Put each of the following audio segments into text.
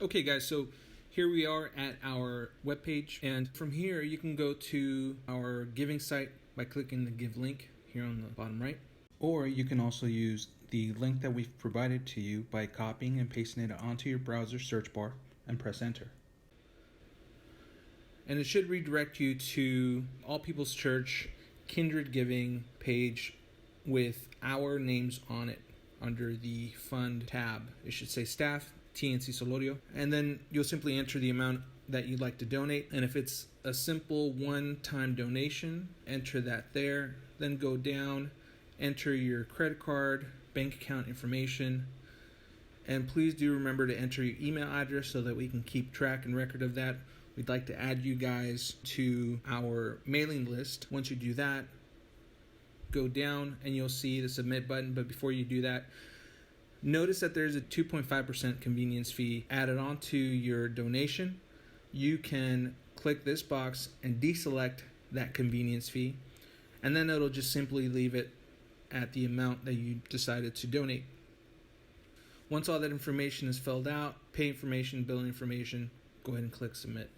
Okay guys, so here we are at our webpage, and from here you can go to our giving site by clicking the give link here on the bottom right. Or you can also use the link that we've provided to you by copying and pasting it onto your browser search bar and press enter. And it should redirect you to All People's Church Kindred Giving page with our names on it under the fund tab. It should say staff TNC Solorio, and then you'll simply enter the amount that you'd like to donate. And if it's a simple one-time donation, enter that there. Then go down, enter your credit card, bank account information, and please do remember to enter your email address so that we can keep track and record of that. We'd like to add you guys to our mailing list. Once you do that, go down and you'll see the submit button. But before you do that, notice that there's a 2.5% convenience fee added onto your donation. You can click this box and deselect that convenience fee, and then it'll just simply leave it at the amount that you decided to donate. Once all that information is filled out, pay information, billing information, go ahead and click submit.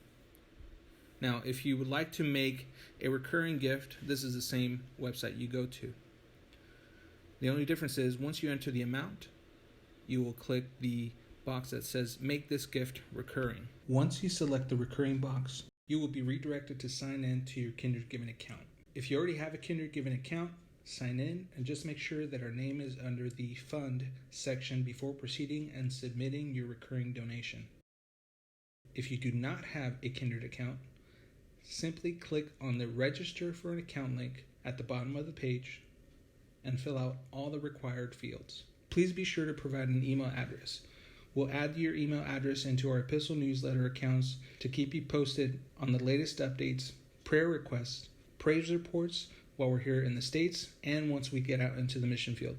Now, if you would like to make a recurring gift, this is the same website you go to. The only difference is once you enter the amount, you will click the box that says make this gift recurring. Once you select the recurring box, you will be redirected to sign in to your Kindred Giving account. If you already have a Kindred Giving account, sign in and just make sure that our name is under the fund section before proceeding and submitting your recurring donation. If you do not have a Kindred account, simply click on the register for an account link at the bottom of the page and fill out all the required fields. Please be sure to provide an email address. We'll add your email address into our epistle newsletter accounts to keep you posted on the latest updates, prayer requests, praise reports while we're here in the States, and once we get out into the mission field.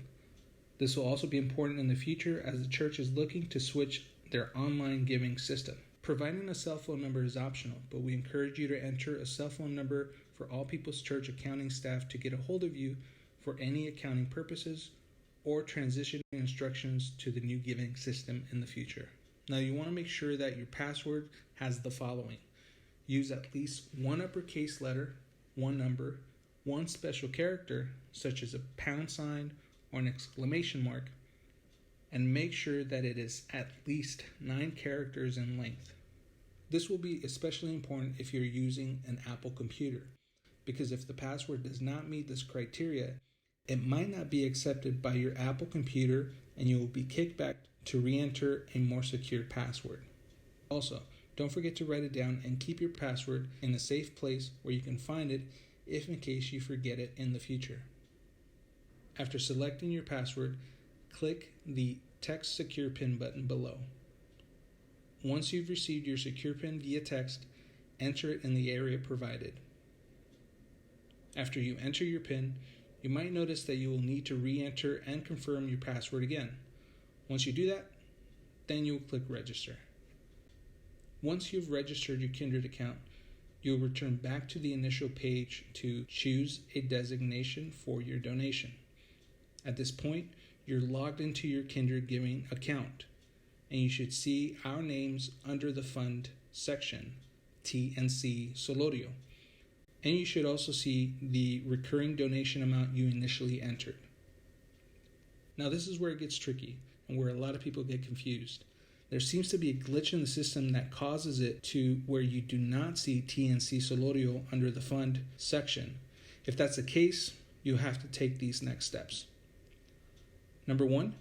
This will also be important in the future as the church is looking to switch their online giving system. Providing a cell phone number is optional, but we encourage you to enter a cell phone number for All People's Church accounting staff to get a hold of you for any accounting purposes or transitioning instructions to the new giving system in the future. Now, you want to make sure that your password has the following. Use at least one uppercase letter, one number, one special character, such as a pound sign or an exclamation mark, and make sure that it is at least 9 characters in length. This will be especially important if you're using an Apple computer, because if the password does not meet this criteria, it might not be accepted by your Apple computer and you will be kicked back to re-enter a more secure password. Also, don't forget to write it down and keep your password in a safe place where you can find it if in case you forget it in the future. After selecting your password, click the Text Secure PIN button below. Once you've received your secure PIN via text, enter it in the area provided. After you enter your PIN, you might notice that you will need to re-enter and confirm your password again. Once you do that, then you'll click register. Once you've registered your Kindred account, you'll return back to the initial page to choose a designation for your donation. At this point, you're logged into your Kindred Giving account, and you should see our names under the fund section, TNC Solorio. And you should also see the recurring donation amount you initially entered. Now this is where it gets tricky and where a lot of people get confused. There seems to be a glitch in the system that causes it to where you do not see TNC Solorio under the fund section. If that's the case, you'll have to take these next steps. Number 1,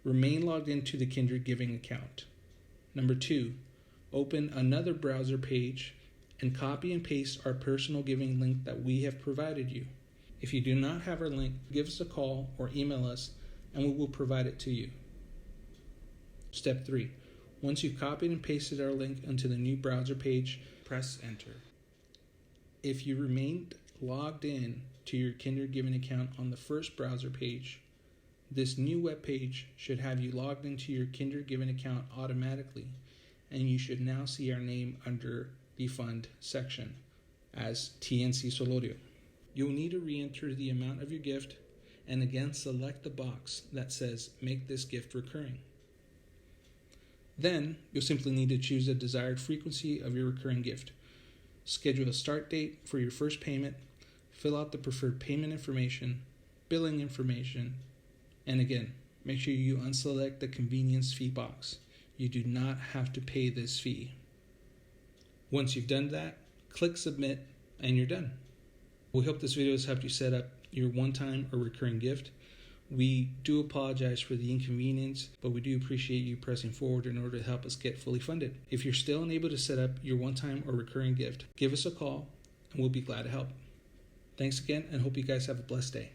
remain logged into the Kindred Giving account. Number 2, open another browser page and copy and paste our personal giving link that we have provided you. If you do not have our link, give us a call or email us and we will provide it to you. Step 3, once you've copied and pasted our link into the new browser page, press enter. If you remained logged in to your Kindred Giving account on the first browser page, this new web page should have you logged into your Kindred Giving account automatically, and you should now see our name under the fund section as TNC Solorio. You'll need to re-enter the amount of your gift and again select the box that says make this gift recurring. Then you'll simply need to choose a desired frequency of your recurring gift. Schedule a start date for your first payment, fill out the preferred payment information, billing information, and again, make sure you unselect the convenience fee box. You do not have to pay this fee. Once you've done that, click submit and you're done. We hope this video has helped you set up your one-time or recurring gift. We do apologize for the inconvenience, but we do appreciate you pressing forward in order to help us get fully funded. If you're still unable to set up your one-time or recurring gift, give us a call and we'll be glad to help. Thanks again and hope you guys have a blessed day.